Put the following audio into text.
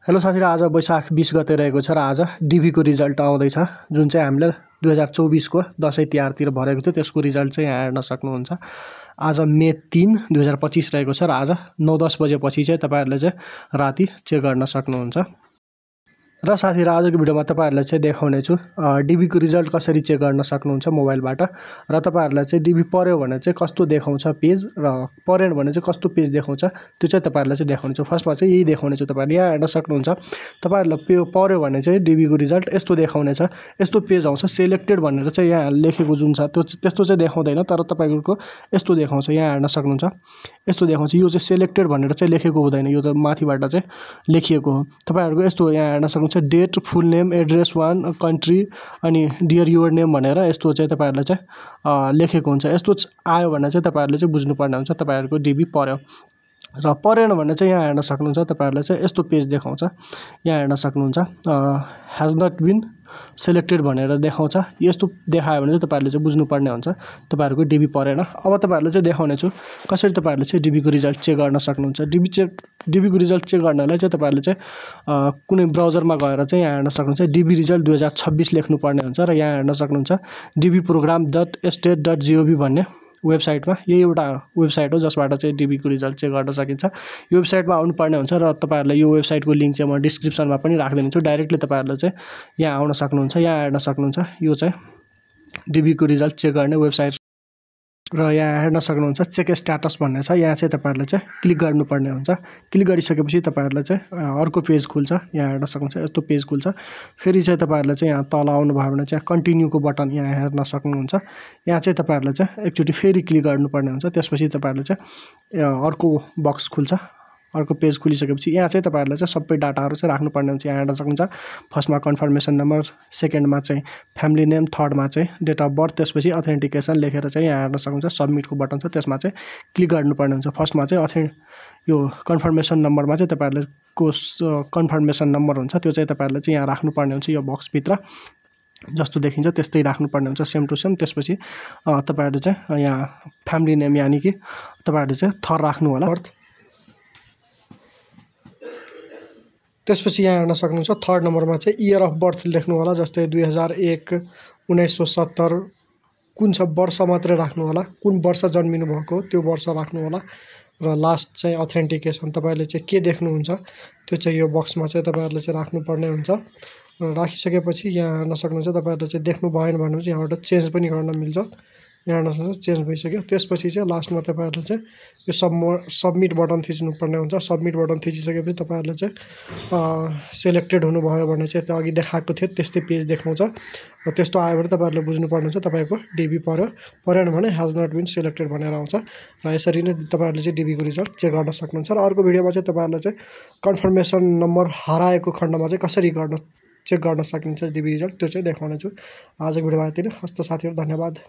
Hello साथीहरु, आज वैशाख 20 गते रहेको छ र आज डिभी को रिजल्ट आउँदैछ, जुन चाहिँ हामीले 2024 को दशैं तिहारतिर भरेको थियो। त्यसको रिजल्ट चाहिँ यहाँ हेर्न सक्नुहुन्छ। आज मे 3 2025 रहेको छ र आज 9-10 बजेपछि चाहिँ तपाईहरुले चाहिँ राति चेक गर्न सक्नुहुन्छ। र साथीहरु, आजको भिडियोमा तपाईहरुलाई चाहिँ देखाउने छु डिभी को रिजल्ट कसरी चेक गर्न सक्नुहुन्छ मोबाइलबाट। र तपाईहरुलाई चाहिँ डिभी पर्यो भने चाहिँ कस्तो देखाउँछ पेज र परेन भने चाहिँ कस्तो पेज देखाउँछ त्यो चाहिँ तपाईहरुलाई चाहिँ देखाउने छु। फर्स्टमा चाहिँ यही देखाउने छु। तपाईहरुले यहाँ हेर्न सक्नुहुन्छ। तपाईहरुलाई पर्यो भने चाहिँ डिभी को रिजल्ट यस्तो देखाउने छ। यस्तो पेज आउँछ, सेलेक्टेड भनेर चाहिँ यहाँ लेखेको जुन छ त्यो त्यस्तो चाहिँ देखाउँदैन, तर तपाईहरुको यस्तो देखाउँछ। यहाँ हेर्न सक्नुहुन्छ, यस्तो देखाउँछ। यो चाहिँ सेलेक्टेड भनेर चाहिँ लेखेको हुँदैन, यो त माथिबाट चाहिँ लेखिएको हो। तपाईहरुको यस्तो यहाँ हेर्न सक्नुहुन्छ, डेट, फुल नेम, एड्रेस, वान कन्ट्री अनि डियर युर नेम भनेर यस्तो चाहिँ तपाईहरुलाई चाहिँ लेखेको हुन्छ। यस्तो आयो भने चाहिँ तपाईहरुले चाहिँ बुझ्नुपर्ने हुन्छ तपाईहरुको डिभी पर्यो। र परेन भने चाहिँ यहाँ हेर्न सक्नुहुन्छ, तपाईहरुलाई चाहिँ यस्तो पेज देखाउँछ। यहाँ हेर्न सक्नुहुन्छ, हैज नट बीन सेलेक्टेड भनेर देखाउँछ। यस्तो देखायो भने चाहिँ तपाईहरुले चाहिँ बुझ्नुपर्ने हुन्छ तपाईहरुको डिभी परेन। अब तपाईहरुले चाहिँ देखाउने छु कसरी तपाईहरुले चाहिँ डिभी को रिजल्ट चेक गर्न सक्नुहुन्छ। डिभी को रिजल्ट चेक गर्नलाई चाहिँ तपाईहरुले चाहिँ कुनै ब्राउजरमा गएर चाहिँ यहाँ हेर्न सक्नुहुन्छ, डिभी रिजल्ट 2026 लेख्नुपर्ने हुन्छ। र यहाँ हेर्न सक्नुहुन्छ dbprogram.state.gov भन्ने वेबसाइटमा, यही एउटा वेबसाइट हो जसबाट चाहिँ डिभी को रिजल्ट चेक गर्न सकिन्छ। यो वेबसाइटमा आउनुपर्ने हुन्छ र तपाईहरुलाई यो वेबसाइटको लिंक चाहिँ म डिस्क्रिप्सनमा पनि राखिदिन्छु। डाइरेक्टली तपाईहरुले चाहिँ यहाँ आउन सक्नुहुन्छ। यहाँ हेर्न सक्नुहुन्छ, यो चाहिँ डिभी को रिजल्ट चेक गर्ने वेबसाइट र यहाँ हेर्न सक्नुहुन्छ चेक स्ट्याटस भन्ने छ। यहाँ चाहिँ तपाईहरुले चाहिँ क्लिक गर्नुपर्ने हुन्छ। क्लिक गरिसकेपछि तपाईहरुलाई चाहिँ अर्को पेज खुल्छ। यहाँ हेर्न सक्नुहुन्छ, यस्तो पेज खुल्छ। फेरि चाहिँ तपाईहरुले चाहिँ यहाँ तल आउनु भयो भने चाहिँ कन्टिन्यूको बटन यहाँ हेर्न सक्नुहुन्छ। यहाँ चाहिँ तपाईहरुले चाहिँ एकचोटी फेरि क्लिक गर्नुपर्ने हुन्छ। त्यसपछि तपाईहरुले चाहिँ अर्को बक्स खुल्छ। अर्को पेज खुलिसकेपछि यहाँ चाहिँ तपाईहरुले चाहिँ सबै डाटाहरु चाहिँ राख्नुपर्ने हुन्छ। यहाँ हेर्न सक्नुहुन्छ, फर्स्टमा कन्फर्मेसन नम्बर, सेकेन्डमा चाहिँ फ्यामिली नेम, थर्डमा चाहिँ डेट अफ बर्थ, त्यसपछि अथेन्टिकेसन लेखेर चाहिँ यहाँ हेर्न सक्नुहुन्छ सबमिटको बटन छ, त्यसमा चाहिँ क्लिक गर्नुपर्ने हुन्छ। फर्स्टमा चाहिँ यो कन्फर्मेसन नम्बरमा चाहिँ तपाईहरुले कन्फर्मेसन नम्बर हुन्छ, त्यो चाहिँ तपाईहरुले चाहिँ यहाँ राख्नुपर्ने हुन्छ। यो बक्सभित्र जस्तो देखिन्छ त्यस्तै राख्नुपर्ने हुन्छ, सेम टु सेम। त्यसपछि तपाईहरुले चाहिँ यहाँ फ्यामिली नेम यानी कि तपाईहरुले चाहिँ थर राख्नु होला। त्यसपछि यहाँ हेर्न सक्नुहुन्छ थर्ड नम्बरमा चाहिँ इयर अफ बर्थ लेख्नु होला। जस्तै 2001, 1970 कुन छ वर्ष मात्रै राख्नु होला, कुन वर्ष जन्मिनु भएको त्यो वर्ष राख्नु होला। र लास्ट चाहिँ अथेन्टिकेसन, तपाईहरुले चाहिँ के देख्नुहुन्छ त्यो चाहिँ यो बक्समा चाहिँ तपाईहरुले चाहिँ राख्नुपर्ने हुन्छ। र राखिसकेपछि यहाँ हेर्न सक्नुहुन्छ, तपाईहरुले चाहिँ देख्नु भएन भने चाहिँ यहाँबाट चेन्ज पनि गर्न मिल्छ। यहाँ हेर्न सक्नुहुन्छ चेन्ज भइसक्यो। त्यसपछि चाहिँ लास्टमा तपाईहरुले चाहिँ यो सबमिट बटन थिच्नुपर्ने हुन्छ। सबमिट बटन थिचिसकेपछि तपाईहरुले चाहिँ सेलेक्टेड हुनुभयो भने चाहिँ त्यो अघि देखाएको थियो त्यस्तै पेज देखाउँछ। र त्यस्तो आयो भने तपाईहरुले बुझ्नुपर्ने हुन्छ तपाईको डिभी पर्यो। परेन भने हैज नट बीन सेलेक्टेड भनेर आउँछ। र यसरी नै तपाईहरुले चाहिँ डिभी को रिजल्ट चेक गर्न सक्नुहुन्छ। र अर्को भिडियोमा चाहिँ तपाईहरुले चाहिँ कन्फर्मेसन नम्बर हराएको खण्डमा चाहिँ कसरी चेक गर्न सकिन्छ डिभी रिजल्ट त्यो चाहिँ देखाउने छु। आजको भिडियोमा यति नै। हस्त साथीहरु, धन्यवाद।